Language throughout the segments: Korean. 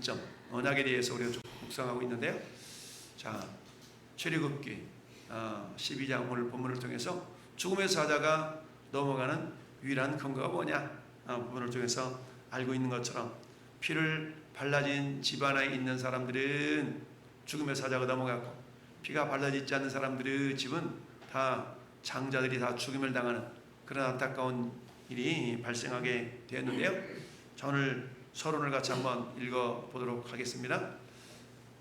관점, 언약에 대해서 우리가 좀 묵상하고 있는데요. 자, 출애굽기 12장 오늘 본문을 통해서 죽음의 사자가 넘어가는 유일한 근거가 뭐냐? 부분을 통해서 알고 있는 것처럼 피를 발라진 집안에 있는 사람들은 죽음의 사자가 넘어갔고, 피가 발라지지 않는 사람들의 집은 다 장자들이 다 죽임을 당하는 그런 안타까운 일이 발생하게 되었는데요. 자, 오늘 서론을 같이 한번 읽어보도록 하겠습니다.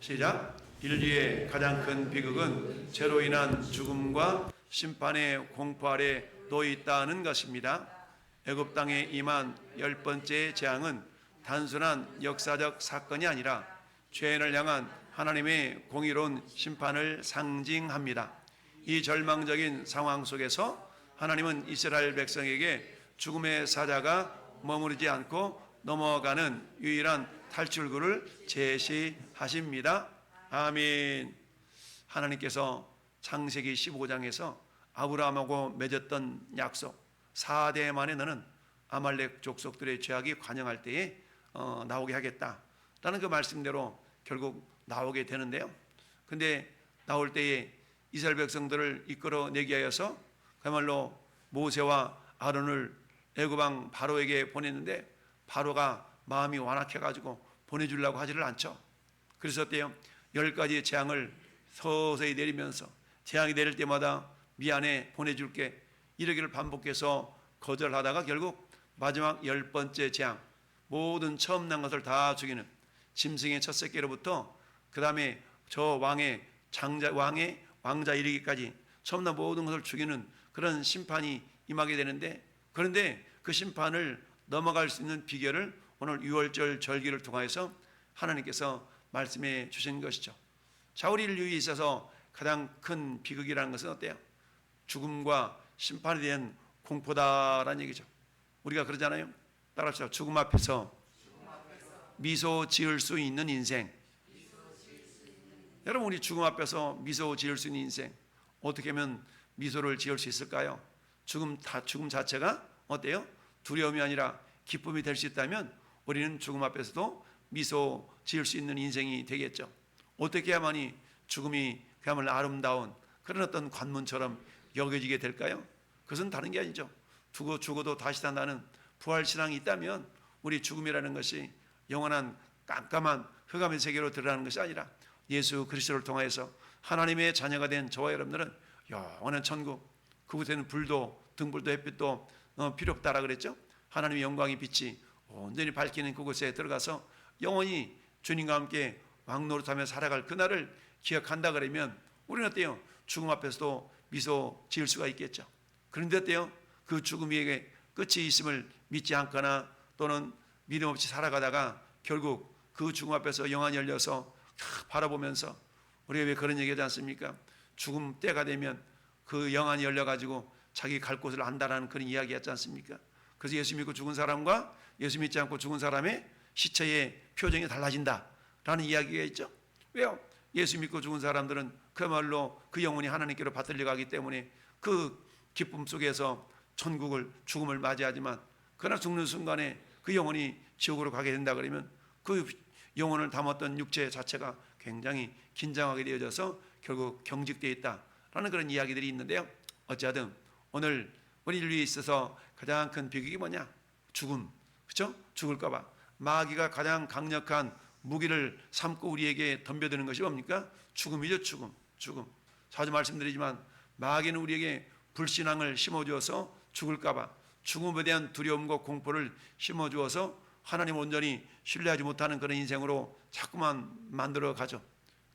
시작. 인류의 가장 큰 비극은 죄로 인한 죽음과 심판의 공포 아래 놓여 있다는 것입니다. 애굽 땅에 임한 10번째 재앙은 단순한 역사적 사건이 아니라 죄인을 향한 하나님의 공의로운 심판을 상징합니다. 이 절망적인 상황 속에서 하나님은 이스라엘 백성에게 죽음의 사자가 머무르지 않고 넘어가는 유일한 탈출구를 제시하십니다. 아멘. 하나님께서 창세기 15장에서 아브라함하고 맺었던 약속, 4대 만에 너는 아말렉 족속들의 죄악이 관영할 때에 나오게 하겠다라는 그 말씀대로 결국 나오게 되는데요. 근데 나올 때에 이스라엘 백성들을 이끌어내기 위해서 그야말로 모세와 아론을 애굽왕 바로에게 보냈는데 바로가 마음이 완악해가지고 보내주려고 하지를 않죠. 그래서 어때요? 10가지 재앙을 서서히 내리면서 재앙이 내릴 때마다 미안해, 보내줄게, 이러기를 반복해서 거절하다가 결국 마지막 10번째 재앙, 모든 처음 난 것을 다 죽이는 짐승의 첫 새끼로부터 그 다음에 저 왕의 왕자 이르기까지 처음 난 모든 것을 죽이는 그런 심판이 임하게 되는데, 그런데 그 심판을 넘어갈 수 있는 비결을 오늘 유월절 절기를 통해서 하나님께서 말씀해 주신 것이죠. 자, 우리 인류에 있어서 가장 큰 비극이라는 것은 어때요? 죽음과 심판에 대한 공포다라는 얘기죠. 우리가 그러잖아요. 따라합시다. 죽음 앞에서 미소 지을 수 있는 인생. 여러분, 우리 죽음 앞에서 미소 지을 수 있는 인생, 어떻게 하면 미소를 지을 수 있을까요? 죽음 자체가 어때요? 두려움이 아니라 기쁨이 될 수 있다면 우리는 죽음 앞에서도 미소 지을 수 있는 인생이 되겠죠. 어떻게 해야만이 죽음이 그야말로 아름다운 그런 어떤 관문처럼 여겨지게 될까요? 그것은 다른 게 아니죠. 죽어도 다시 산다는 부활신앙이 있다면 우리 죽음이라는 것이 영원한 깜깜한 흑암의 세계로 들어가는 것이 아니라 예수 그리스도를 통하여서 하나님의 자녀가 된 저와 여러분들은 영원한 천국, 그곳에는 불도 등불도 햇빛도 필요 없다라 그랬죠. 하나님의 영광의 빛이 온전히 밝히는 그곳에 들어가서 영원히 주님과 함께 왕노릇하며 살아갈 그날을 기억한다 그러면 우리는 어때요? 죽음 앞에서도 미소 지을 수가 있겠죠. 그런데 어때요? 그 죽음에게 끝이 있음을 믿지 않거나 또는 믿음 없이 살아가다가 결국 그 죽음 앞에서 영안이 열려서 바라보면서, 우리가 왜 그런 얘기하지 않습니까? 죽음 때가 되면 그 영안이 열려가지고 자기 갈 곳을 안다라는 그런 이야기 하지 않습니까? 그래서 예수 믿고 죽은 사람과 예수 믿지 않고 죽은 사람의 시체의 표정이 달라진다라는 이야기가 있죠. 왜요? 예수 믿고 죽은 사람들은 그야말로 그 영혼이 하나님께로 받들려 가기 때문에 그 기쁨 속에서 죽음을 맞이하지만, 그러나 죽는 순간에 그 영혼이 지옥으로 가게 된다 그러면 그 영혼을 담았던 육체 자체가 굉장히 긴장하게 되어져서 결국 경직되어 있다라는 그런 이야기들이 있는데요. 어찌하든 오늘 우리 인류에 있어서 가장 큰 비극이 뭐냐? 죽음. 그렇죠? 죽을까 봐 마귀가 가장 강력한 무기를 삼고 우리에게 덤벼드는 것이 뭡니까? 죽음이죠. 죽음. 자주 말씀드리지만 마귀는 우리에게 불신앙을 심어주어서 죽을까 봐, 죽음에 대한 두려움과 공포를 심어주어서 하나님 온전히 신뢰하지 못하는 그런 인생으로 자꾸만 만들어 가죠.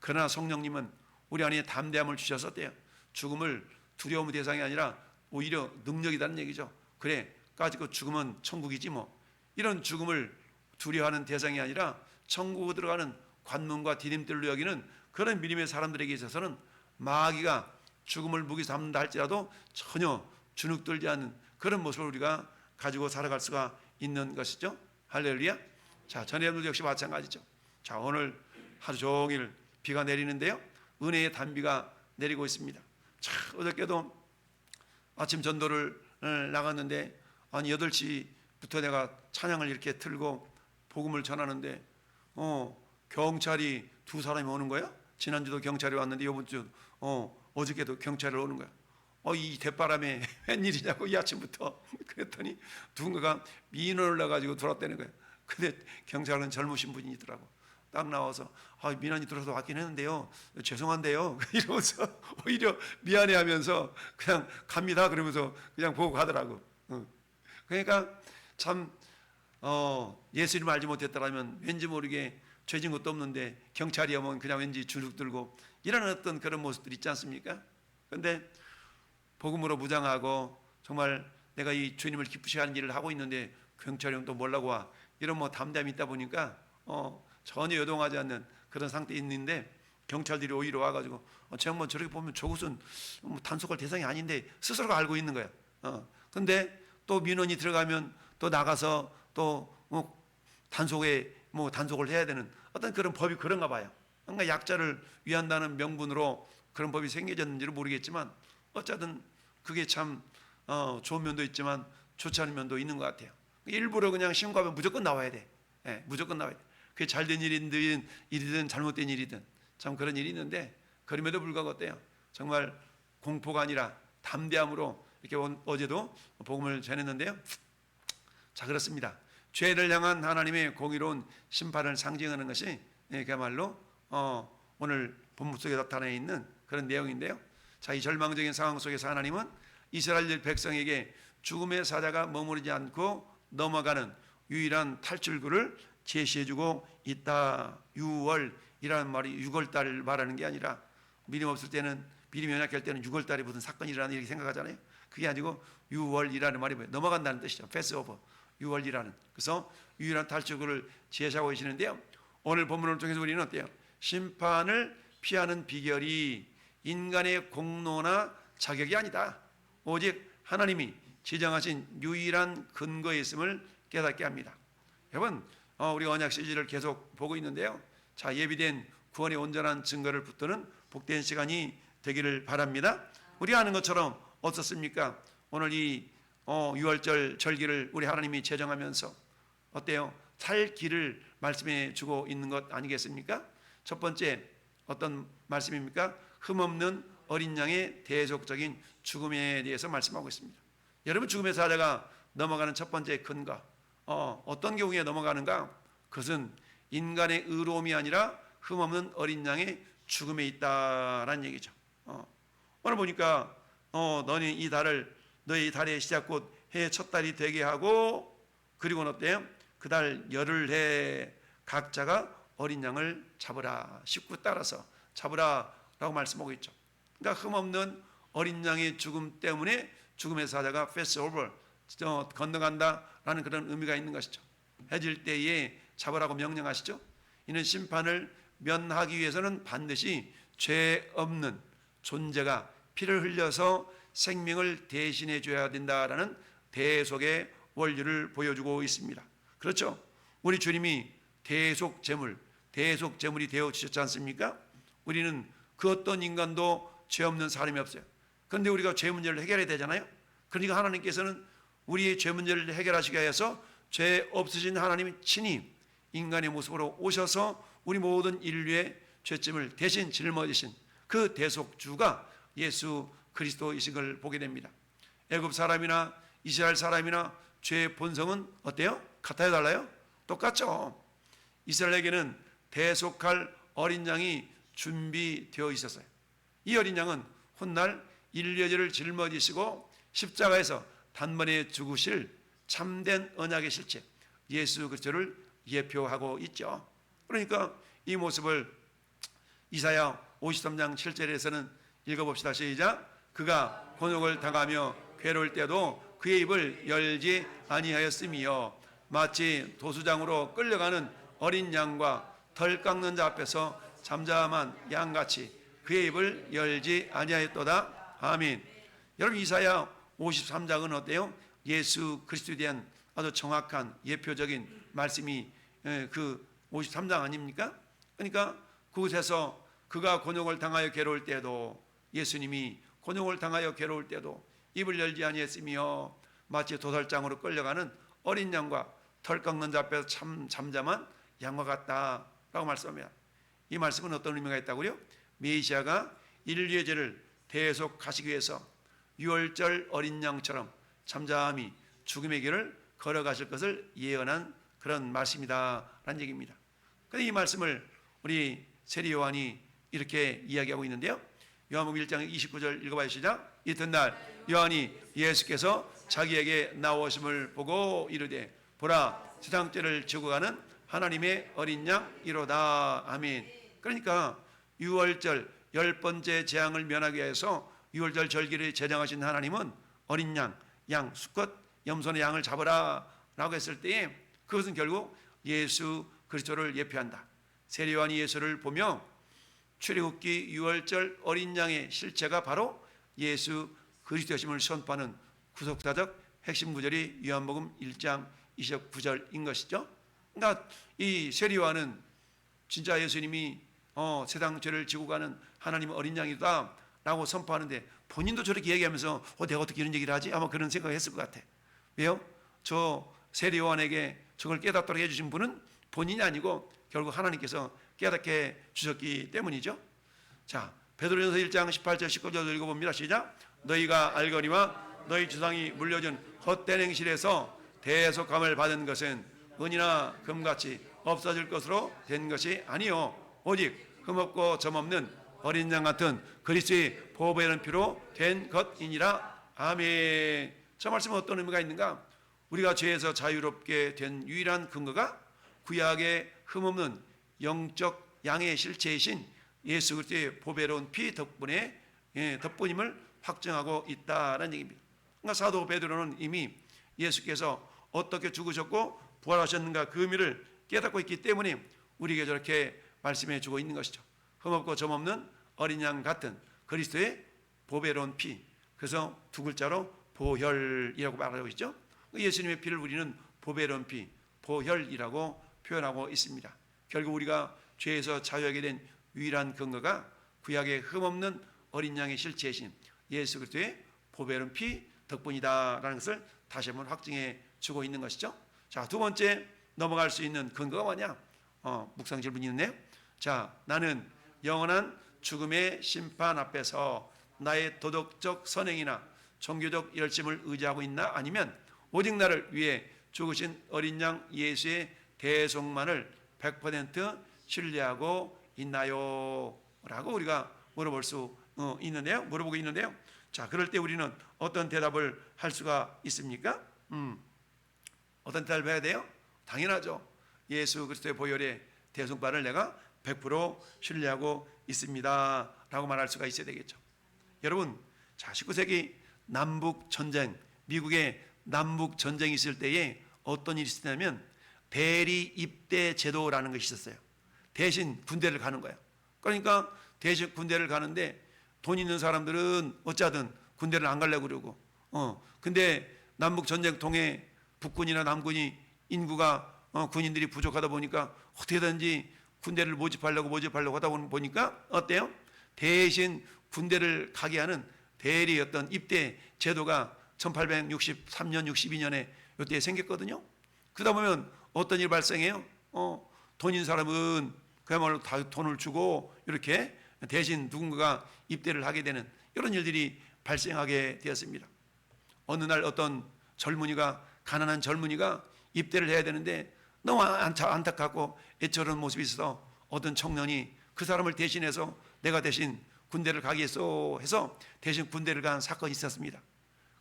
그러나 성령님은 우리 안에 담대함을 주셔서 어때요? 죽음을 두려움의 대상이 아니라 오히려 능력이라는 얘기죠. 그래, 까짓 죽음은 천국이지 뭐. 이런 죽음을 두려워하는 대상이 아니라 천국에 들어가는 관문과 디딤돌로 여기는 그런 믿음의 사람들에게 있어서는 마귀가 죽음을 무기 삼는다 할지라도 전혀 주눅들지 않는 그런 모습을 우리가 가지고 살아갈 수가 있는 것이죠. 할렐루야. 자, 전에도 역시 마찬가지죠. 자, 오늘 하루 종일 비가 내리는데요, 은혜의 단비가 내리고 있습니다. 자, 어저께도 아침 전도를 나갔는데 한 8시부터 내가 찬양을 이렇게 틀고 복음을 전하는데 경찰이 두 사람이 오는 거야. 지난주도 경찰이 왔는데 이번 주 어저께도 경찰이 오는 거야. 이 대바람에 웬일이냐고 이 아침부터 그랬더니 누군가가 민원을 내가지고 들어왔다는 거야. 근데 경찰은 젊으신 분이더라고. 딱 나와서 민원이 들어서 왔긴 했는데요, 죄송한데요 이러면서 오히려 미안해하면서 그냥 갑니다 그러면서 그냥 보고 가더라고. 그러니까 참 예수님을 알지 못했더라면 왠지 모르게 죄진 것도 없는데 경찰이 오면 그냥 왠지 주눅 들고 이런 어떤 그런 모습들 있지 않습니까? 그런데 복음으로 무장하고 정말 내가 이 주님을 기쁘시게 하는 일을 하고 있는데 경찰이 오면 또 뭐라고 와, 이런 담담이 있다 보니까 전혀 요동하지 않는 그런 상태에 있는데 경찰들이 오히려 와가지고 저 양반 저렇게 보면 저것은 단속할 대상이 아닌데 스스로가 알고 있는 거야. 근데 또 민원이 들어가면 또 나가서 또 단속을 해야 되는 어떤 그런 법이 그런가 봐요. 그러니까 약자를 위한다는 명분으로 그런 법이 생겨졌는지는 모르겠지만 어쨌든 그게 참 좋은 면도 있지만 좋지 않은 면도 있는 것 같아요. 일부러 그냥 신고하면 무조건 나와야 돼. 무조건 나와야 돼. 그게 잘된 일이든 잘못된 일이든 참 그런 일이 있는데 그럼에도 불구하고 어때요? 정말 공포가 아니라 담대함으로 이렇게 어제도 복음을 전했는데요. 자, 그렇습니다. 죄를 향한 하나님의 공의로운 심판을 상징하는 것이 그야말로 오늘 본문 속에 나타나 있는 그런 내용인데요. 자, 이 절망적인 상황 속에서 하나님은 이스라엘 백성에게 죽음의 사자가 머무르지 않고 넘어가는 유일한 탈출구를 제시해주고 있다. 6월이라는 말이 6월달을 말하는 게 아니라 믿음 없을 때는, 믿음이 연약할 때는 6월달에 무슨 사건이 일어나는 이렇게 생각하잖아요. 그게 아니고 6월이라는 말이 뭐예요? 넘어간다는 뜻이죠. 패스오버, 6월이라는. 그래서 유일한 탈출구를 제시하고 계시는데요. 오늘 본문을 통해서 우리는 어때요? 심판을 피하는 비결이 인간의 공로나 자격이 아니다. 오직 하나님이 지정하신 유일한 근거에 있음을 깨닫게 합니다. 여러분, 우리 언약 시리즈를 계속 보고 있는데요. 자, 예비된 구원의 온전한 증거를 붙드는 복된 시간이 되기를 바랍니다. 우리가 아는 것처럼 어떻습니까? 오늘 이 6월절 절기를 우리 하나님이 제정하면서 어때요? 살 길을 말씀해 주고 있는 것 아니겠습니까? 첫 번째 어떤 말씀입니까? 흠없는 어린 양의 대속적인 죽음에 대해서 말씀하고 있습니다. 여러분, 죽음의 사자가 넘어가는 첫 번째 근거, 어떤 경우에 넘어가는가? 그것은 인간의 의로움이 아니라 흠없는 어린 양의 죽음에 있다라는 얘기죠. 오늘 보니까 너는 이 달을 너의 달의 시작 곧 해의 첫 달이 되게 하고, 그리고는 어때요? 그 달 열흘 해 각자가 어린 양을 잡으라. 19 따라서 잡으라 라고 말씀하고 있죠. 그러니까 흠없는 어린 양의 죽음 때문에 죽음의 사자가 패스 오버, 건너간다라는 그런 의미가 있는 것이죠. 해질 때에 잡으라고 명령하시죠. 이는 심판을 면하기 위해서는 반드시 죄 없는 존재가 피를 흘려서 생명을 대신해 줘야 된다라는 대속의 원리를 보여주고 있습니다. 그렇죠? 우리 주님이 대속제물이 되어 주셨지 않습니까? 우리는 그 어떤 인간도 죄 없는 사람이 없어요. 그런데 우리가 죄 문제를 해결해야 되잖아요. 그러니까 하나님께서는 우리의 죄 문제를 해결하시기 위해서 죄 없으신 하나님이 친히 인간의 모습으로 오셔서 우리 모든 인류의 죄짐을 대신 짊어지신 그 대속주가 예수 그리스도이신 걸 보게 됩니다. 애굽 사람이나 이스라엘 사람이나 죄의 본성은 어때요? 같아요, 달라요? 똑같죠. 이스라엘에게는 대속할 어린 양이 준비되어 있었어요. 이 어린 양은 훗날 인류의 죄를 짊어지시고 십자가에서 단번에 죽으실 참된 언약의 실체 예수 그리스도를 예표하고 있죠. 그러니까 이 모습을 이사야 53장 7절에서는 읽어봅시다. 시작. 그가 곤욕을 당하며 괴로울 때도 그의 입을 열지 아니하였으며 마치 도수장으로 끌려가는 어린 양과 덜 깎는 자 앞에서 잠잠한 양같이 그의 입을 열지 아니하였도다. 아멘. 여러분, 이사야 53장은 어때요? 예수 그리스도에 대한 아주 정확한 예표적인 말씀이 그 53장 아닙니까? 그러니까 그곳에서 그가 곤욕을 당하여 괴로울 때도, 예수님이 곤욕을 당하여 괴로울 때도 입을 열지 아니했으며 마치 도살장으로 끌려가는 어린 양과 털 깎는 자 앞에서 잠잠한 양과 같다라고 말씀합니다. 이 말씀은 어떤 의미가 있다고요? 메시아가 인류의 죄를 대속하시기 위해서 유월절 어린 양처럼 잠잠히 죽음의 길을 걸어가실 것을 예언한 그런 말씀이다라는 얘기입니다. 그런데 이 말씀을 우리 세리 요한이 이렇게 이야기하고 있는데요. 요한복음 1장 29절 읽어봐요. 시작. 이튿날 요한이 예수께서 자기에게 나오심을 보고 이르되 보라 세상 죄를 지고 가는 하나님의 어린 양이로다. 아멘. 그러니까 유월절 10번째 재앙을 면하기 위해서 유월절 절기를 제정하신 하나님은 어린 양 수컷 염소의 양을 잡으라 라고 했을 때에 그것은 결국 예수 그리스도를 예표한다. 세리 요한이 예수를 보며 출애굽기 유월절 어린 양의 실체가 바로 예수 그리스도심을 선포하는 구속사적 핵심 구절이 요한복음 1장 29절인 것이죠. 그러니까 이 세리 요한은 진짜 예수님이 세상 죄를 지고 가는 하나님의 어린 양이다 라고 선포하는데 본인도 저렇게 얘기하면서 내가 어떻게 이런 얘기를 하지? 아마 그런 생각을 했을 것 같아. 왜요? 저 세리 요한에게 저걸 깨닫도록 해주신 분은 본인이 아니고 결국 하나님께서 깨닫게 주셨기 때문이죠. 자, 베드로전서 1장 18절 19절 읽어봅니다. 시작. 너희가 알거니와 너희 주상이 물려준 헛된 행실에서 대속함을 받은 것은 은이나 금같이 없어질 것으로 된 것이 아니요 오직 흠없고 점없는 어린 양 같은 그리스도의 보배는 피로 된 것이니라. 아멘. 저 말씀은 어떤 의미가 있는가? 우리가 죄에서 자유롭게 된 유일한 근거가 구약의 흠없는 영적 양의 실체이신 예수 그리스도의 보배로운 피 덕분에 덕분임을 확증하고 있다는 얘기입니다. 그러니까 사도 베드로는 이미 예수께서 어떻게 죽으셨고 부활하셨는가 그 의미를 깨닫고 있기 때문에 우리에게 저렇게 말씀해 주고 있는 것이죠. 흠없고 점없는 어린 양 같은 그리스도의 보배로운 피. 그래서 두 글자로 보혈이라고 말하고 있죠. 예수님의 피를 우리는 보배로운 피, 보혈이라고 표현하고 있습니다. 결국 우리가 죄에서 자유하게 된 유일한 근거가 구약의 흠없는 어린 양의 실체이신 예수 그리스도의 보배로운 피 덕분이다라는 것을 다시 한번 확증해 주고 있는 것이죠. 자, 두 번째 넘어갈 수 있는 근거가 뭐냐? 묵상 질문이 있네요. 자, 나는 영원한 죽음의 심판 앞에서 나의 도덕적 선행이나 종교적 열심을 의지하고 있나? 아니면 오직 나를 위해 죽으신 어린 양 예수의 대속만을 100% 신뢰하고 있나요? 라고 우리가 물어볼 수 있는데요. 물어보고 있는데요. 자, 그럴 때 우리는 어떤 대답을 할 수가 있습니까? 어떤 대답을 해야 돼요? 당연하죠. 예수 그리스도의 보혈의 대속만을 내가 100% 신뢰하고 있습니다 라고 말할 수가 있어야 되겠죠. 여러분, 자, 19세기 남북 전쟁, 미국의 남북 전쟁이 있을 때에 어떤 일이 있었냐면 대리 입대 제도라는 것이 있었어요. 대신 군대를 가는 거예요. 그러니까 대신 군대를 가는데 돈 있는 사람들은 어쩌든 군대를 안 가려고 그러고 근데 남북 전쟁통에 북군이나 남군이 인구가 군인들이 부족하다 보니까 어떻게든지 군대를 모집하려고 하다 보니까 어때요? 대신 군대를 가게 하는 대리 어떤 입대 제도가 1863년, 62년에 이때 생겼거든요. 그러다 보면 어떤 일이 발생해요? 돈 있는 사람은 그야말로 다 돈을 주고 이렇게 대신 누군가가 입대를 하게 되는 이런 일들이 발생하게 되었습니다. 어느 날 어떤 가난한 젊은이가 입대를 해야 되는데 너무 안타깝고 애처로운 모습이 있어서 어떤 청년이 그 사람을 대신해서 내가 대신 군대를 가겠소 해서 대신 군대를 간 사건이 있었습니다.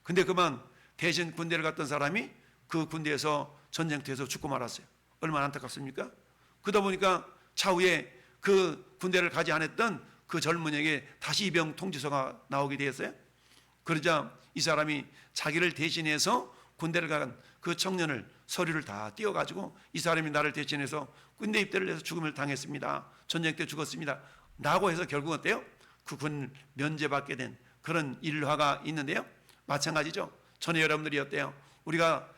근데 그만 대신 군대를 갔던 사람이 그 군대에서 전쟁터에서 죽고 말았어요. 얼마나 안타깝습니까? 그러다 보니까 차후에 그 군대를 가지 않았던 그 젊은이에게 다시 입영 통지서가 나오게 되었어요. 그러자 이 사람이 자기를 대신해서 군대를 간 그 청년을 서류를 다 띄워가지고 이 사람이 나를 대신해서 군대 입대를 해서 죽음을 당했습니다. 전쟁 때 죽었습니다. 라고 해서 결국 어때요? 그 군 면제받게 된 그런 일화가 있는데요. 마찬가지죠. 전에 여러분들이 어때요? 우리가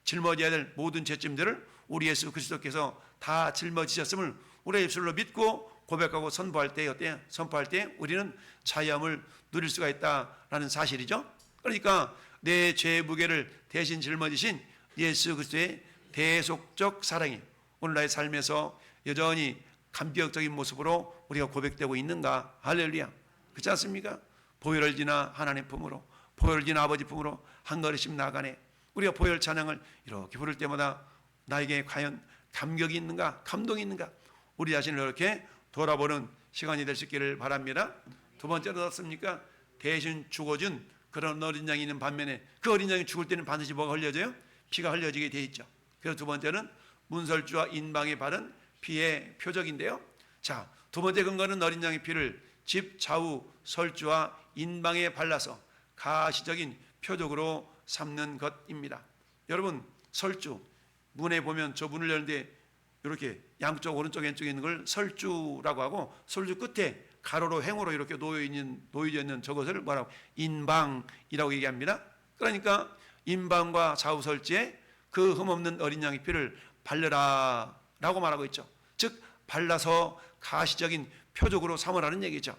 짊어져야 될 모든 죄짐들을 우리 예수 그리스도께서 다 짊어지셨음을 우리의 입술로 믿고 고백하고 선포할 때 어때요? 선포할 때 우리는 자유함을 누릴 수가 있다라는 사실이죠. 그러니까 내 죄의 무게를 대신 짊어지신 예수 그리스도의 대속적 사랑이 오늘 나의 삶에서 여전히 감격적인 모습으로 우리가 고백되고 있는가? 할렐루야. 그렇지 않습니까? 보혈을 지나 하나님 품으로, 보혈을 지나 아버지 품으로 한 걸음씩 나가네. 우리가 보혈 찬양을 이렇게 부를 때마다 나에게 과연 감격이 있는가, 감동이 있는가, 우리 자신을 이렇게 돌아보는 시간이 될 수 있기를 바랍니다. 두 번째로 어떻습니까? 대신 죽어준 그런 어린 양이 있는 반면에 그 어린 양이 죽을 때는 반드시 뭐가 흘려져요? 피가 흘려지게 돼 있죠. 그래서 두 번째는 문설주와 인방에 바른 피의 표적인데요. 자, 두 번째 근거는 어린 양의 피를 집 좌우 설주와 인방에 발라서 가시적인 표적으로 삼는 것입니다. 여러분, 설주 문에 보면 저 문을 열는데 이렇게 양쪽 오른쪽 왼쪽에 있는 걸 설주라고 하고, 설주 끝에 가로로 횡으로 이렇게 놓여져 있는 저것을 뭐라고? 인방이라고 얘기합니다. 그러니까 인방과 좌우 설주에 그 흠없는 어린 양의 피를 발르라 라고 말하고 있죠. 즉 발라서 가시적인 표적으로 삼으라는 얘기죠.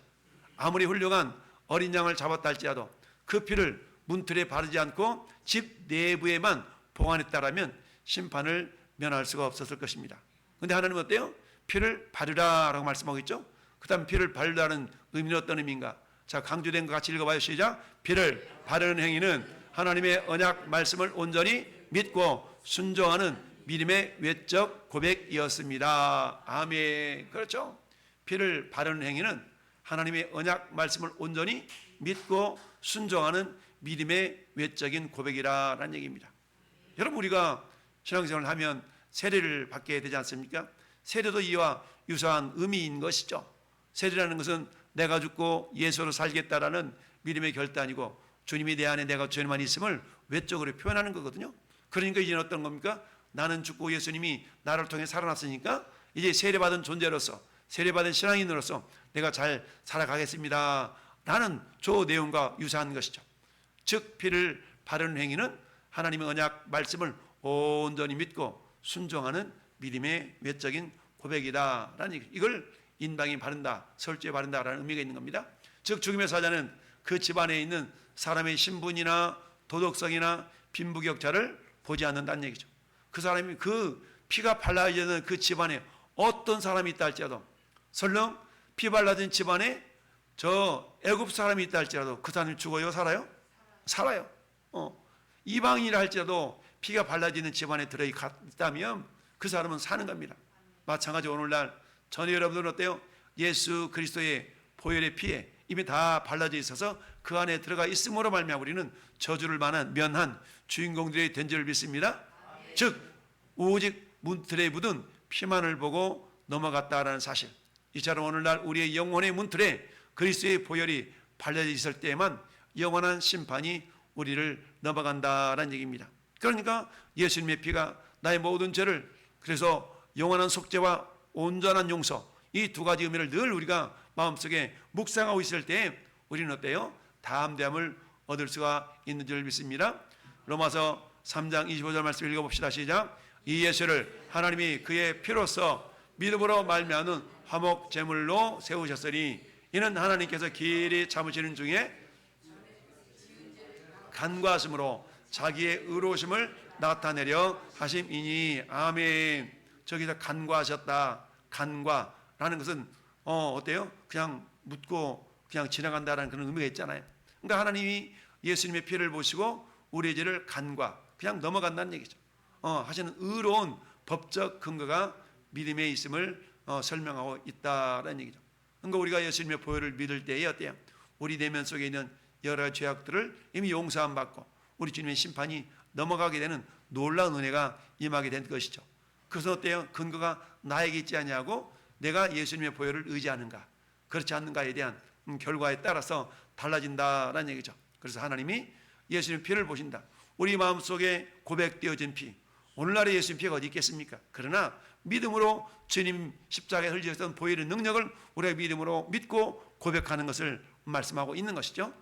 아무리 훌륭한 어린 양을 잡았다 할지라도 그 피를 문틀에 바르지 않고 집 내부에만 보관했다라면 심판을 면할 수가 없었을 것입니다. 그런데 하나님은 어때요? 피를 바르라라고 말씀하고 있죠. 그 다음 피를 바르라는 의미는 어떤 의미인가? 자, 강조된 것 같이 읽어봐요. 시작. 피를 바르는 행위는 하나님의 언약 말씀을 온전히 믿고 순종하는 믿음의 외적 고백이었습니다. 아멘. 그렇죠? 피를 바르는 행위는 하나님의 언약 말씀을 온전히 믿고 순종하는 믿음의 외적인 고백이라는 얘기입니다. 여러분, 우리가 신앙생활을 하면 세례를 받게 되지 않습니까? 세례도 이와 유사한 의미인 것이죠. 세례라는 것은 내가 죽고 예수로 살겠다라는 믿음의 결단이고, 주님이 내 안에 내가 주님만 있음을 외적으로 표현하는 거거든요. 그러니까 이제는 어떤 겁니까? 나는 죽고 예수님이 나를 통해 살아났으니까 이제 세례받은 존재로서, 세례받은 신앙인으로서 내가 잘 살아가겠습니다 라는 저 내용과 유사한 것이죠. 즉 피를 바르는 행위는 하나님의 언약 말씀을 온전히 믿고 순종하는 믿음의 외적인 고백이다라는 얘기. 이걸 인방이 바른다, 설주에 바른다라는 의미가 있는 겁니다. 즉 죽음의 사자는 그 집안에 있는 사람의 신분이나 도덕성이나 빈부격차를 보지 않는다는 얘기죠. 그 사람이 그 피가 발라지는 그 집안에 어떤 사람이 있다 할지라도, 설령 피 발라진 집안에 저 애굽 사람이 있다 할지라도 그 사람이 죽어요? 살아요? 살아요. 이방인이라 할지라도 피가 발라지는 집안에 들어있다면 그 사람은 사는 겁니다. 마찬가지로 오늘날 전에 여러분들은 어때요? 예수 그리스도의 보혈의 피에 이미 다 발라져 있어서 그 안에 들어가 있음으로 말미암아 우리는 저주를 면한 주인공들이 된 줄을 믿습니다. 즉 오직 문틀에 묻은 피만을 보고 넘어갔다라는 사실. 이처럼 오늘날 우리의 영혼의 문틀에 그리스도의 보혈이 발려져 있을 때에만 영원한 심판이 우리를 넘어간다라는 얘기입니다. 그러니까 예수님의 피가 나의 모든 죄를, 그래서 영원한 속죄와 온전한 용서, 이 두 가지 의미를 늘 우리가 마음속에 묵상하고 있을 때 우리는 어때요? 담대함을 얻을 수가 있는 줄 믿습니다. 로마서 3장 25절 말씀 읽어봅시다. 시작. 이 예수를 하나님이 그의 피로써 믿음으로 말미암은 화목 제물로 세우셨으니 이는 하나님께서 길이 참으시는 중에 간과하심으로 자기의 의로우심을 나타내려 하심이니. 아멘. 저기서 간과하셨다. 간과라는 것은 어때요? 그냥 묻고 그냥 지나간다라는 그런 의미가 있잖아요. 그러니까 하나님이 예수님의 피를 보시고 우리의 죄를 간과, 그냥 넘어간다는 얘기죠. 하시는 의로운 법적 근거가 믿음에 있음을 설명하고 있다라는 얘기죠. 그러니까 우리가 예수님의 보혈을 믿을 때에 어때요? 우리 내면 속에 있는 여러 죄악들을 이미 용서함 받고 우리 주님의 심판이 넘어가게 되는 놀라운 은혜가 임하게 된 것이죠. 그래서 어때요? 근거가 나에게 있지 않냐고 내가 예수님의 보혈을 의지하는가, 그렇지 않는가에 대한 결과에 따라서 달라진다라는 얘기죠. 그래서 하나님이 예수님의 피를 보신다. 우리 마음속에 고백되어진 피, 오늘날의 예수님 피가 어디 있겠습니까? 그러나 믿음으로 주님 십자가에 흘리셨던 보혈의 능력을 우리가 믿음으로 믿고 고백하는 것을 말씀하고 있는 것이죠.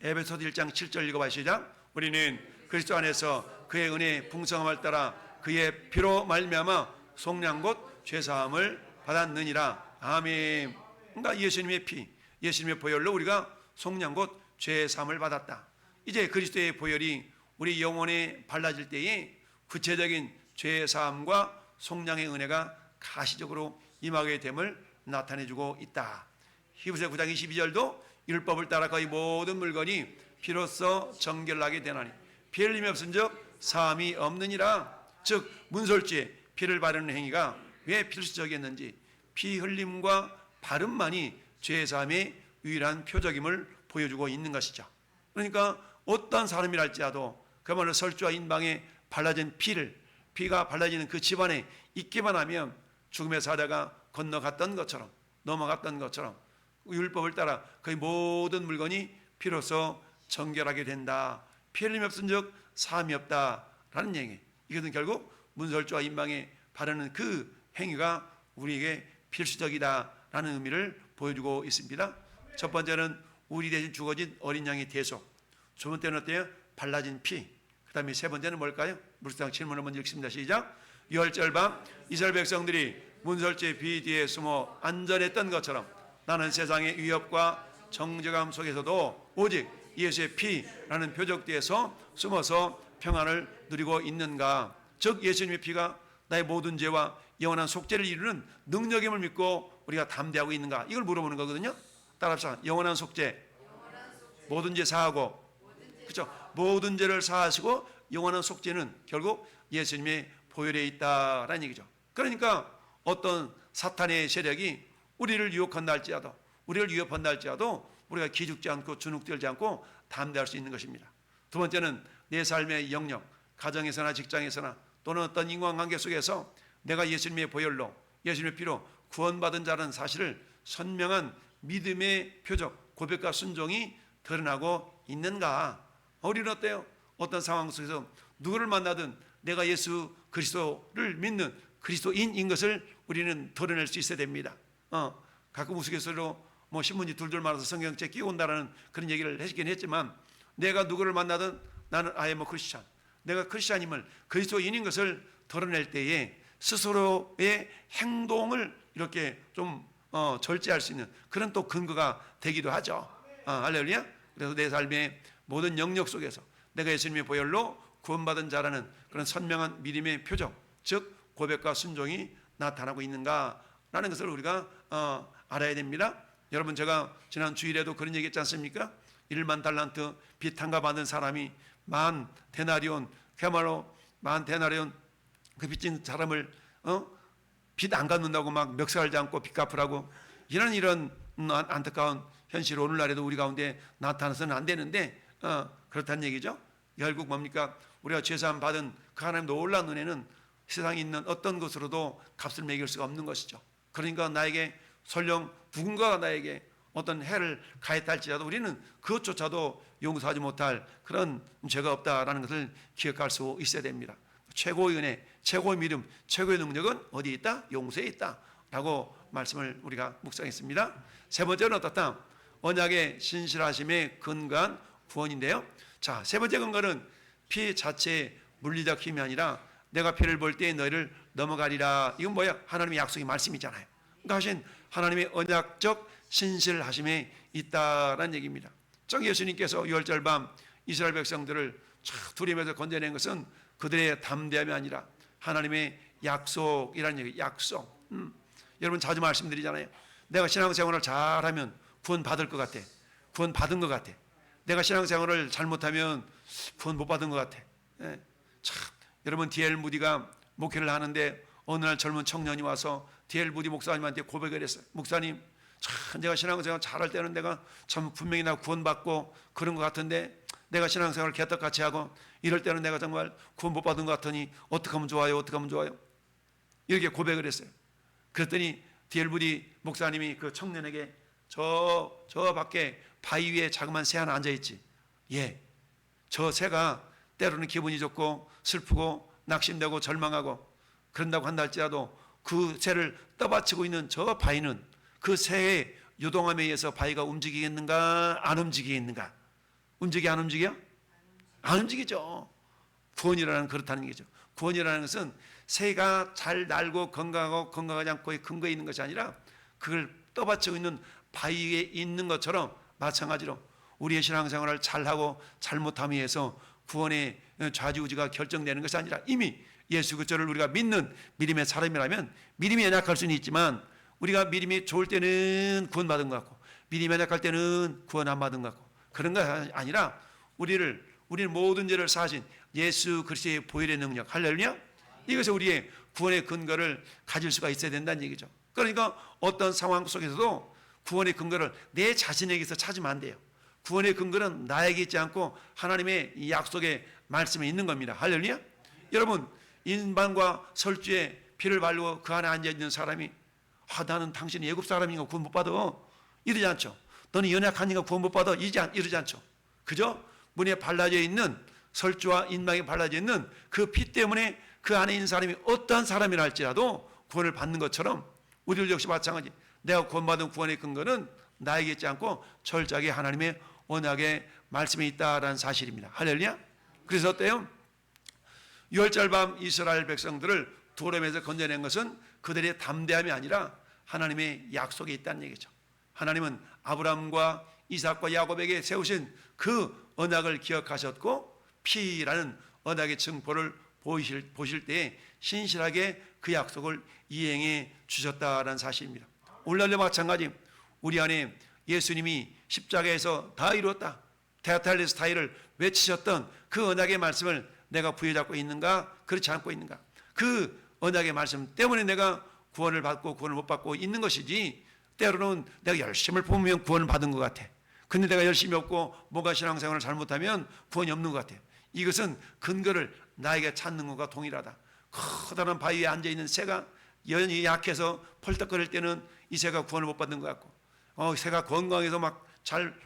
에베소서 1장 7절 읽어봐. 시작. 우리는 그리스도 안에서 그의 은혜의 풍성함을 따라 그의 피로 말미암아 속량 곧 죄사함을 받았느니라. 아멘. 그러니까 예수님의 피, 예수님의 보혈로 우리가 속량 곧 죄사함을 받았다. 이제 그리스도의 보혈이 우리 영혼에 발라질 때에 구체적인 죄사함과 속량의 은혜가 가시적으로 임하게 됨을 나타내주고 있다. 히브리서 9장 22절도 율법을 따라 거의 모든 물건이 피로써 정결하게 되나니 피 흘림이 없은즉 사함이 없느니라. 즉 문설주에 피를 바르는 행위가 왜 필수적이었는지 피 흘림과 바름만이 죄 사함의 유일한 표적임을 보여주고 있는 것이죠. 그러니까 어떤 사람이랄지라도 그야말로 설주와 인방에 발라진 피가 발라지는 그 집안에 있기만 하면 죽음의 사자가 건너갔던 것처럼 넘어갔던 것처럼 율법을 따라 거의 모든 물건이 피로써 정결하게 된다. 피 흘림이 없은즉 사함이 없다라는 얘기. 이것은 결국 문설주와 인방에 바르는 그 행위가 우리에게 필수적이다라는 의미를 보여주고 있습니다. 첫 번째는 우리 대신 죽어진 어린 양의 대속. 두 번째는 어때요? 발라진 피. 그 다음에 세 번째는 뭘까요? 물상 질문을 먼저 읽습니다. 시작. 유월절 밤 이스라엘 백성들이 문설주의 비 뒤에 숨어 안전했던 것처럼 나는 세상의 위협과 정죄감 속에서도 오직 예수의 피라는 표적 뒤에서 숨어서 평안을 누리고 있는가. 즉 예수님의 피가 나의 모든 죄와 영원한 속죄를 이루는 능력임을 믿고 우리가 담대하고 있는가. 이걸 물어보는 거거든요. 따라합시다. 영원한 속죄. 모든 죄 사하고, 그렇죠? 모든 죄를 사하시고 영원한 속죄는 결국 예수님의 보혈에 있다라는 얘기죠. 그러니까 어떤 사탄의 세력이 우리를 유혹한다 할지라도, 우리를 위협한다 할지라도 우리가 기죽지 않고 주눅들지 않고 담대할 수 있는 것입니다. 두 번째는 내 삶의 영역, 가정에서나 직장에서나 또는 어떤 인간관계 속에서 내가 예수님의 보혈로, 예수님의 피로 구원받은 자라는 사실을 선명한 믿음의 표적, 고백과 순종이 드러나고 있는가. 우리는 어때요? 어떤 상황 속에서 누구를 만나든 내가 예수 그리스도를 믿는 그리스도인인 것을 우리는 드러낼 수 있어야 됩니다. 가끔 우스갯소리로 뭐 신문지 둘둘 말아서 성경책 끼운다라는 그런 얘기를 하시긴 했지만, 내가 누구를 만나든 나는 I am a Christian, 내가 크리스찬임을, 그리스도인인 것을 드러낼 때에 스스로의 행동을 이렇게 좀 절제할 수 있는 그런 또 근거가 되기도 하죠. 할렐루야. 그래서 내 삶의 모든 영역 속에서 내가 예수님의 보혈로 구원받은 자라는 그런 선명한 믿음의 표적, 즉 고백과 순종이 나타나고 있는가라는 것을 우리가 알아야 됩니다. 여러분, 제가 지난 주일에도 그런 얘기 했지 않습니까? 1만 달란트 빚 탕가 받은 사람이 만 데나리온, 그야말로 만 데나리온 그 빚진 사람을 빚 안 갚는다고 막 멱살지 않고 빚 갚으라고, 이런 안타까운 현실 오늘날에도 우리 가운데 나타나서는 안 되는데 그렇다는 얘기죠. 결국 뭡니까? 우리가 죄사함 받은 그 하나님 놀라운 은혜는 세상에 있는 어떤 것으로도 값을 매길 수가 없는 것이죠. 그러니까 나에게 설령 누군가가 나에게 어떤 해를 가했다 할지라도 우리는 그것조차도 용서하지 못할 그런 죄가 없다라는 것을 기억할 수 있어야 됩니다. 최고의 은혜, 최고의 믿음, 최고의 능력은 어디에 있다? 용서에 있다 라고 말씀을 우리가 묵상했습니다. 세 번째는 어떻다? 언약의 신실하심에 근거한 구원인데요. 자, 세 번째 근거는 피 자체의 물리적 힘이 아니라 내가 피를 볼 때 너희를 넘어가리라. 이건 뭐야? 하나님의 약속의 말씀이잖아요. 그러니까 하신 하나님의 언약적 신실하심에 있다라는 얘기입니다. 정 예수님께서 유월절 밤 이스라엘 백성들을 두려움에서 건져낸 것은 그들의 담대함이 아니라 하나님의 약속이라는 얘기. 약속. 여러분 자주 말씀드리잖아요. 내가 신앙생활을 잘하면 구원 받을 것 같아. 구원 받은 것 같아. 내가 신앙생활을 잘못하면 구원 못 받은 것 같아. 여러분, D.L. 무디가 목회를 하는데 어느 날 젊은 청년이 와서 D.L. 무디 목사님한테 고백을 했어요. 목사님, 참 내가 신앙생활 잘할 때는 내가 참 분명히 나 구원받고 그런 것 같은데 내가 신앙생활을 개떡같이 하고 이럴 때는 내가 정말 구원 못 받은 것 같으니 어떻게 하면 좋아요? 어떻게 하면 좋아요? 이렇게 고백을 했어요. 그랬더니 D.L. 무디 목사님이 그 청년에게 저 밖에 바위 위에 자그마한 새 하나 앉아있지. 예, 저 새가 때로는 기분이 좋고 슬프고 낙심되고 절망하고 그런다고 한다 할지라도 그 새를 떠받치고 있는 저 바위는 그 새의 요동함에 의해서 바위가 움직이겠는가? 안 움직이겠는가? 움직여 안 움직여? 안 움직이죠. 구원이라는 그렇다는 얘기죠. 구원이라는 것은 새가 잘 날고 건강하고 건강하지 않고의 근거에 있는 것이 아니라 그걸 떠받치고 있는 바위에 있는 것처럼 마찬가지로 우리의 신앙생활을 잘하고 잘못함에 의해서 구원의 좌지우지가 결정되는 것이 아니라 이미 예수 그리스도를 우리가 믿는 믿음의 사람이라면 믿음이 연약할 수는 있지만 우리가 믿음이 좋을 때는 구원받은 것 같고 믿음이 연약할 때는 구원 안 받은 것 같고 그런 거 아니라 우리는 모든 죄를 사하신 예수 그리스도의 보혈의 능력, 할렐루야, 이것이 우리의 구원의 근거를 가질 수가 있어야 된다는 얘기죠. 그러니까 어떤 상황 속에서도 구원의 근거를 내 자신에게서 찾으면 안 돼요. 구원의 근거는 나에게 있지 않고 하나님의 이 약속의 말씀에 있는 겁니다. 할렐루야. 여러분, 인방과 설주에 피를 바르고 그 안에 앉아있는 사람이 나는 당신이 애굽 사람이니까 구원 못 받아 이러지 않죠. 너는 연약하니까 구원 못 받아 이러지 않죠. 그죠? 문에 발라져 있는 설주와 인방에 발라져 있는 그 피 때문에 그 안에 있는 사람이 어떠한 사람이라 할지라도 구원을 받는 것처럼 우리들 역시 마찬가지. 내가 구원받은 구원의 근거는 나에게 있지 않고 철저하게 하나님의 언약의 말씀에 있다라는 사실입니다. 할렐루야. 그래서 어때요? 유월절 밤 이스라엘 백성들을 두려움에서 건져낸 것은 그들의 담대함이 아니라 하나님의 약속에 있다는 얘기죠. 하나님은 아브라함과 이삭과 야곱에게 세우신 그 언약을 기억하셨고 피라는 언약의 증거를 보실 때에 신실하게 그 약속을 이행해 주셨다라는 사실입니다. 오늘날도 마찬가지 우리 안에 예수님이 십자가에서 다 이루었다, 테아탈레스타이를 외치셨던 그 언약의 말씀을 내가 부여잡고 있는가, 그렇지 않고 있는가. 그 언약의 말씀 때문에 내가 구원을 받고 구원을 못 받고 있는 것이지, 때로는 내가 열심을 보면 구원을 받은 것 같아. 근데 내가 열심히 없고 뭔가 신앙생활을 잘못하면 구원이 없는 것 같아. 이것은 근거를 나에게 찾는 것과 동일하다. 커다란 바위에 앉아있는 새가 여전히 약해서 펄떡거릴 때는 이 새가 구원을 못 받는 것 같고, 새가 건강해서 막 잘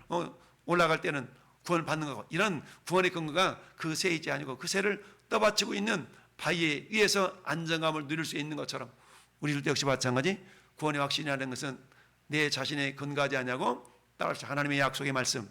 올라갈 때는 구원을 받는 것 같고, 이런 구원의 근거가 그 새이지 아니고 그 새를 떠받치고 있는 바위에 의해서 안정감을 누릴 수 있는 것처럼 우리들도 역시 마찬가지 구원의 확신이라는 것은 내 자신의 근거하지 않냐고 따라서 하나님의 약속의 말씀,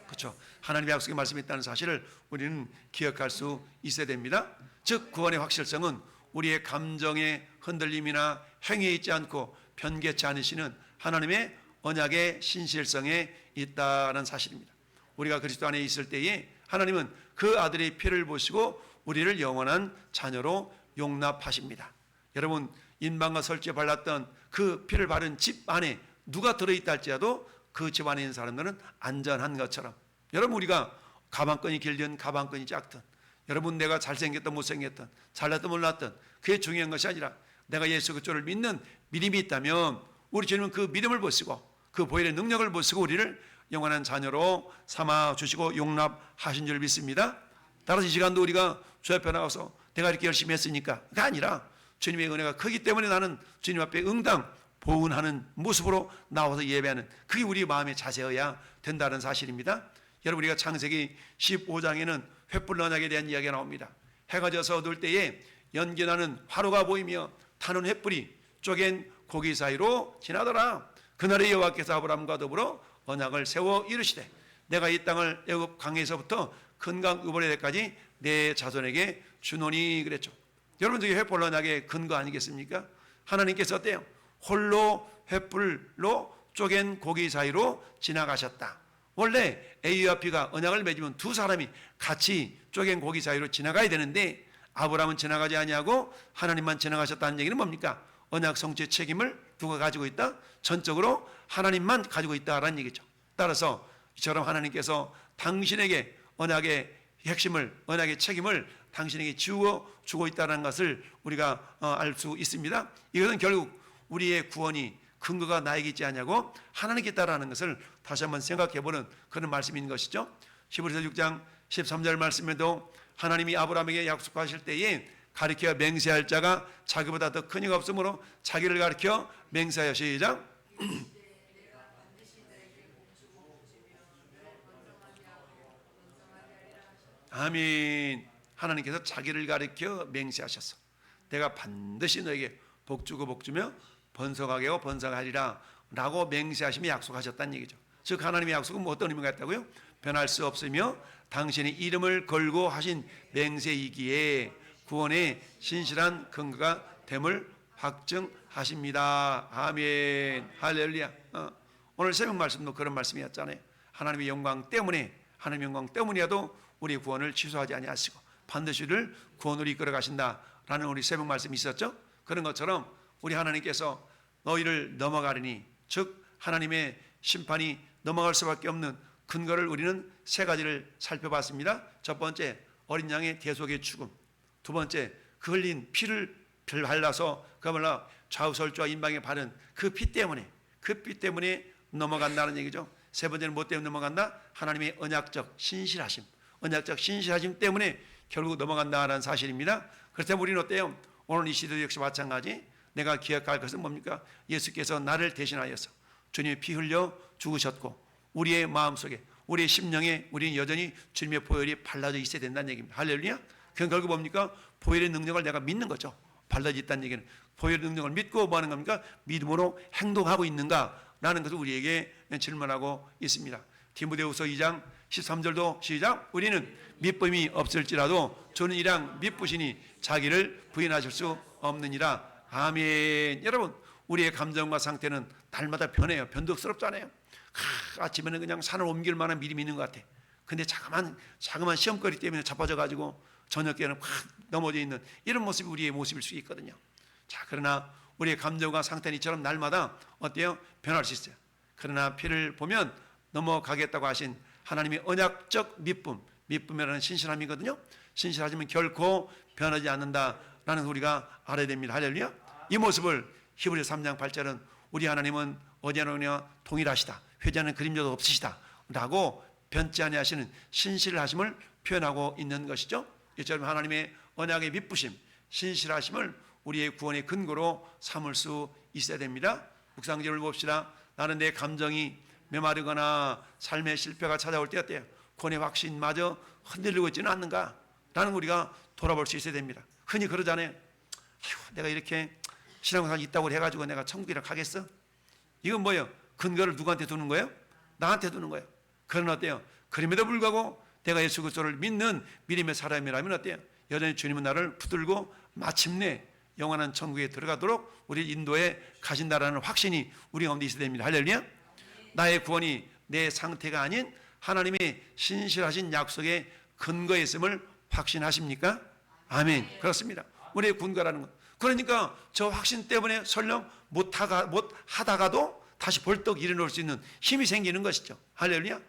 그렇죠? 하나님의 약속의 말씀이 있다는 사실을 우리는 기억할 수 있어야 됩니다. 즉 구원의 확실성은 우리의 감정의 흔들림이나 행위에 있지 않고 변개치 않으시는 하나님의 언약의 신실성에 있다는 사실입니다. 우리가 그리스도 안에 있을 때에 하나님은 그 아들의 피를 보시고 우리를 영원한 자녀로 용납하십니다. 여러분, 인방과 설주에 발랐던 그 피를 바른 집 안에 누가 들어있다 할지라도 그 집 안에 있는 사람들은 안전한 것처럼, 여러분, 우리가 가방끈이 길든 가방끈이 작든, 여러분 내가 잘생겼든 못생겼든 잘났든 몰랐든 그게 중요한 것이 아니라 내가 예수 그리스도를 믿는 믿음이 있다면 우리 주님은 그 믿음을 보시고 그 보혈의 능력을 보시고 우리를 영원한 자녀로 삼아 주시고 용납하신 줄 믿습니다. 따라서 이 시간도 우리가 주 앞에 나가서 내가 이렇게 열심히 했으니까 그게 아니라 주님의 은혜가 크기 때문에 나는 주님 앞에 응당 보은하는 모습으로 나와서 예배하는, 그게 우리 마음의 자세여야 된다는 사실입니다. 여러분, 우리가 창세기 15장에는 횃불 언약에 대한 이야기가 나옵니다. 해가 져서 어두울 때에 연기나는 화로가 보이며 타는 횃불이 쪼갠 고기 사이로 지나더라. 그날의 여호와께서 아브라함과 더불어 언약을 세워 이르시되 내가 이 땅을 애굽 강에서부터 큰강 유브라데까지 내 자손에게 주노니 그랬죠. 여러분, 저게 횃불 언약의 근거 아니겠습니까? 하나님께서 어때요? 홀로 횃불로 쪼갠 고기 사이로 지나가셨다. 원래 A와 B가 언약을 맺으면 두 사람이 같이 쪼갠 고기 사이로 지나가야 되는데 아브라함은 지나가지 아니하고 하나님만 지나가셨다는 얘기는 뭡니까? 언약 성취의 책임을 누가 가지고 있다? 전적으로 하나님만 가지고 있다라는 얘기죠. 따라서 이처럼 하나님께서 당신에게 언약의 핵심을, 언약의 책임을 당신에게 주고 있다는 것을 우리가 알 수 있습니다. 이것은 결국 우리의 구원이 근거가 나에게 있지 않냐고 하나님께 있다라는 것을 다시 한번 생각해보는 그런 말씀인 것이죠. 히브리서 6장 13절 말씀에도 하나님이 아브라함에게 약속하실 때에 가르쳐 맹세할 자가 자기보다 더 큰 이가 없으므로 자기를 가르쳐 맹세하여 시작. 아멘. 하나님께서 자기를 가르쳐 맹세하셨어. 내가 반드시 너에게 복주고 복주며 번성하게 하고 번성하리라 라고 맹세하시며 약속하셨다는 얘기죠. 즉 하나님의 약속은 뭐 어떤 의미가 있다고요? 변할 수 없으며 당신의 이름을 걸고 하신 맹세이기에 구원의 신실한 근거가 됨을 확증하십니다. 아멘. 할렐루야. 오늘 새벽 말씀도 그런 말씀이었잖아요. 하나님의 영광 때문에, 하나님의 영광 때문이라도 우리 구원을 취소하지 아니하시고 반드시 우리를 구원으로 이끌어 가신다라는 우리 새벽 말씀이 있었죠. 그런 것처럼 우리 하나님께서 너희를 넘어가리니, 즉 하나님의 심판이 넘어갈 수밖에 없는 근거를 우리는 세 가지를 살펴봤습니다. 첫 번째, 어린 양의 대속의 죽음. 두 번째, 그 흘린 피를 발라서 그야말로 좌우설주와 인방에 바른 그 피 때문에 넘어간다는 얘기죠. 세 번째는 뭐 때문에 넘어간다? 하나님의 언약적 신실하심, 언약적 신실하심 때문에 결국 넘어간다는 사실입니다. 그렇다면 우리는 어때요? 오늘 이 시대도 역시 마찬가지. 내가 기억할 것은 뭡니까? 예수께서 나를 대신하여서 주님의 피 흘려 죽으셨고, 우리의 마음속에, 우리의 심령에 우리는 여전히 주님의 보혈이 발라져 있어야 된다는 얘기입니다. 할렐루야. 그건 결국 뭡니까? 보혈의 능력을 내가 믿는 거죠. 발라져 있다는 얘기는 보혈의 능력을 믿고 뭐 하는 겁니까? 믿음으로 행동하고 있는가라는 것을 우리에게 질문하고 있습니다. 디모데후서 2장 13절도 시작. 우리는 믿음이 없을지라도 주는 이랑 믿으시니 자기를 부인하실 수 없느니라. 아멘. 여러분, 우리의 감정과 상태는 날마다 변해요. 변덕스럽잖아요. 아침에는 그냥 산을 옮길 만한 믿음이 있는 것 같아. 근데 자그만 시험거리 때문에 자빠져가지고 저녁에는 확 넘어져 있는 이런 모습이 우리의 모습일 수 있거든요. 자, 그러나 우리의 감정과 상태는 이처럼 날마다 어때요? 변할 수 있어요. 그러나 피를 보면 넘어가겠다고 하신 하나님의 언약적 믿음이라는 신실함이거든요. 신실하지만 결코 변하지 않는다라는 우리가 알아야 됩니다. 할렐루야. 이 모습을 히브리서 3장 8절은 우리 하나님은 어제나 동일하시다, 회자는 그림자도 없으시다 라고 변치 아니하시는 신실하심을 표현하고 있는 것이죠. 이처럼 하나님의 언약의 믿으심, 신실하심을 우리의 구원의 근거로 삼을 수 있어야 됩니다. 묵상절을 봅시다. 나는 내 감정이 메마르거나 삶의 실패가 찾아올 때 어때요? 구원의 확신마저 흔들리고 있지는 않는가? 라는 우리가 돌아볼 수 있어야 됩니다. 흔히 그러잖아요. 내가 이렇게 신앙생활 있다고 해가지고 내가 천국이라 가겠어? 이건 뭐예요? 근거를 누구한테 두는 거예요? 나한테 두는 거예요. 그러나 어때요? 그럼에도 불구하고 내가 예수 그리스도를 믿는 믿음의 사람이라면 어때요? 여전히 주님은 나를 붙들고 마침내 영원한 천국에 들어가도록 우리 인도에 가신다라는 확신이 우리 가운데 있어야 됩니다. 할렐루야. 나의 구원이 내 상태가 아닌 하나님의 신실하신 약속의 근거에 있음을 확신하십니까? 아멘. 그렇습니다. 우리의 근거라는 것. 그러니까 저 확신 때문에 설령 못 하다가도 다시 벌떡 일어날 수 있는 힘이 생기는 것이죠. 할렐루야.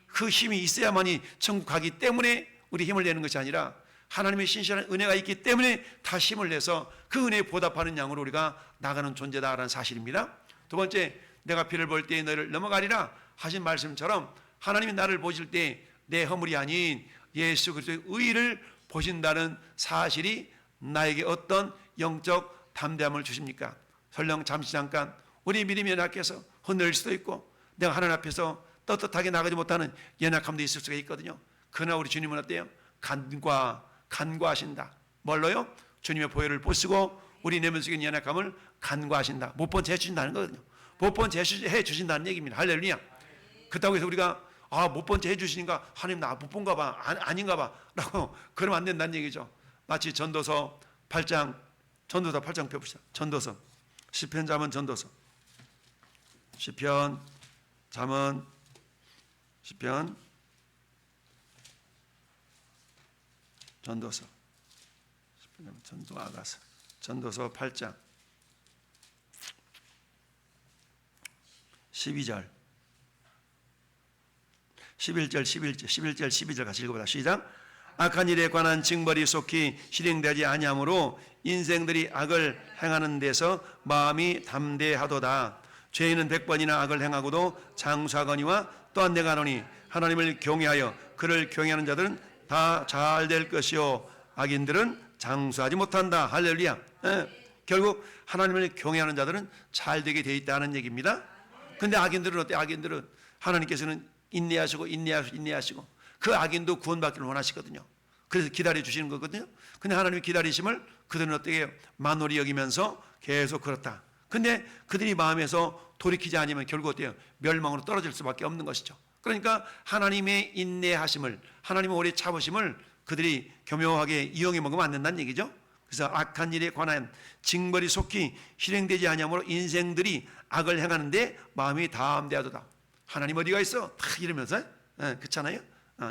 그 힘이 있어야만이 천국 가기 때문에 우리 힘을 내는 것이 아니라 하나님의 신실한 은혜가 있기 때문에 다시 힘을 내서 그 은혜에 보답하는 양으로 우리가 나가는 존재다라는 사실입니다. 두 번째, 내가 피를 볼 때에 너를 넘어가리라 하신 말씀처럼 하나님이 나를 보실 때 내 허물이 아닌 예수 그리스도의 의를 보신다는 사실이 나에게 어떤 영적 담대함을 주십니까? 설령 잠깐 우리 믿음이 연약해서 흔들릴 수도 있고 내가 하나님 앞에서 떳떳하게 나가지 못하는 연약함도 있을 수가 있거든요. 그러나 우리 주님은 어때요? 간과하신다. 뭘로요? 주님의 보혈을 보시고 우리 내면 속에 있는 연약함을 간과하신다. 못 본 채 해주신다는 거거든요. 못 본 채 해주신다는 얘기입니다. 할렐루야. 그렇다고 해서 우리가 못 본 채 해주시니까 하나님 나 못 본가 봐, 아닌가 봐 라고 그러면 안 된다는 얘기죠. 마치 전도서 8장 펴봅시다. 전도서 시편, 잠언, 전도서. 시편, 잠언, 시편, 전도서, 전도 아가서, 전도서 8장 12절 11절 12절 같이 읽어보자. 시작. 악한 일에 관한 징벌이 속히 실행되지 아니하므로 인생들이 악을 행하는 데서 마음이 담대하도다. 죄인은 100번이나 악을 행하고도 장수하거니와 또한 내가 하노니 하나님을 경외하여 그를 경외하는 자들은 다 잘 될 것이요 악인들은 장수하지 못한다. 할렐루야. 결국 하나님을 경외하는 자들은 잘 되게 되어 있다는 얘기입니다. 근데 악인들은 어때? 악인들은 하나님께서는 인내하시고 그 악인도 구원받기를 원하시거든요. 그래서 기다려 주시는 거거든요. 근데 하나님이 기다리심을 그들은 어떻게 해요? 만홀히 여기면서 계속 그렇다. 근데 그들이 마음에서 돌이키지 않으면 결국 어때요? 멸망으로 떨어질 수밖에 없는 것이죠. 그러니까 하나님의 인내하심을, 하나님의 오래 참으심을 그들이 교묘하게 이용해 먹으면 안 된다는 얘기죠. 그래서 악한 일에 관한 징벌이 속히 실행되지 아니하므로 인생들이 악을 행하는데 마음이 담대하도다. 하나님 어디가 있어? 다 이러면서 그렇잖아요.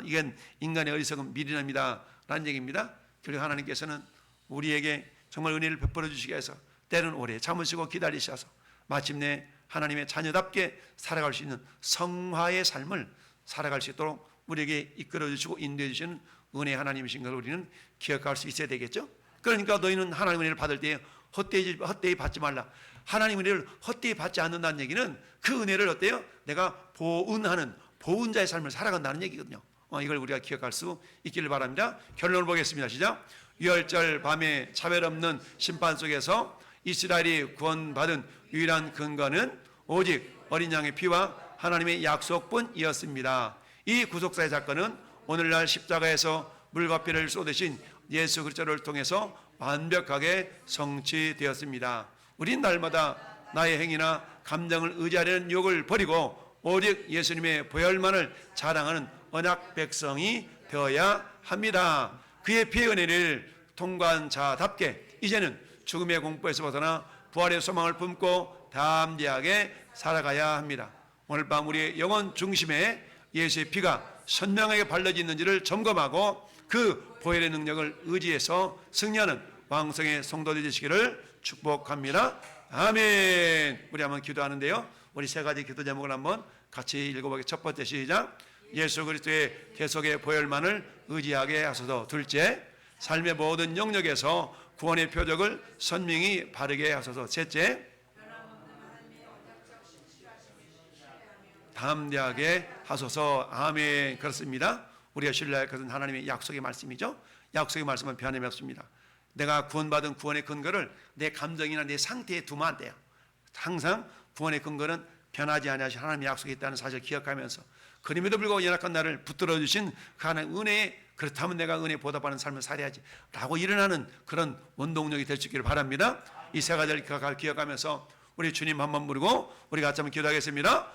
이건 인간의 어리석은 미련합니다 라는 얘기입니다. 결국 하나님께서는 우리에게 정말 은혜를 베풀어 주시기 위해서 때는 오래 참으시고 기다리셔서 마침내 하나님의 자녀답게 살아갈 수 있는 성화의 삶을 살아갈 수 있도록 우리에게 이끌어 주시고 인도해 주시는 은혜 하나님이신 걸 우리는 기억할 수 있어야 되겠죠. 그러니까 너희는 하나님의 은혜를 받을 때 헛되이 받지 말라. 하나님의 은혜를 헛되이 받지 않는다는 얘기는 그 은혜를 어때요? 내가 보은하는 보은자의 삶을 살아간다는 얘기거든요. 이걸 우리가 기억할 수 있기를 바랍니다. 결론을 보겠습니다. 시작. 유월절 밤에 차별 없는 심판 속에서 이스라엘이 구원받은 유일한 근거는 오직 어린 양의 피와 하나님의 약속뿐이었습니다. 이 구속사의 사건은 오늘날 십자가에서 물과 피를 쏟으신 예수 그리스도를 통해서 완벽하게 성취되었습니다. 우린 날마다 나의 행위나 감정을 의지하려는 욕을 버리고 오직 예수님의 보혈만을 자랑하는 언약 백성이 되어야 합니다. 그의 피의 은혜를 통과한 자답게 이제는 죽음의 공포에서 벗어나 부활의 소망을 품고 담대하게 살아가야 합니다. 오늘 밤 우리의 영혼 중심에 예수의 피가 선명하게 발라져 있는지를 점검하고 그 보혈의 능력을 의지해서 승리하는 왕성의 성도들 되시기를 축복합니다. 아멘. 우리 한번 기도하는데요. 우리 세 가지 기도 제목을 한번 같이 읽어보겠습니다. 첫 번째 시작. 예수 그리스도의 계속의 보혈만을 의지하게 하소서. 둘째, 삶의 모든 영역에서 구원의 표적을 선명히 바르게 하소서. 셋째, 담대하게 하소서. 아멘. 그렇습니다. 우리가 신뢰할 것은 하나님의 약속의 말씀이죠. 약속의 말씀은 변함이 없습니다. 내가 구원받은 구원의 근거를 내 감정이나 내 상태에 두면 안 돼요. 항상 구원의 근거는 변하지 아니하신 하나님의 약속이 있다는 사실을 기억하면서 그럼에도 불구하고 연약한 나를 붙들어 주신 그 하나님 은혜에 그렇다면 내가 은혜에 보답하는 삶을 살아야지 라고 일어나는 그런 원동력이 될 수 있기를 바랍니다. 이 세 가지를 기억하면서 우리 주님 한번 부르고 우리 같이 한번 기도하겠습니다.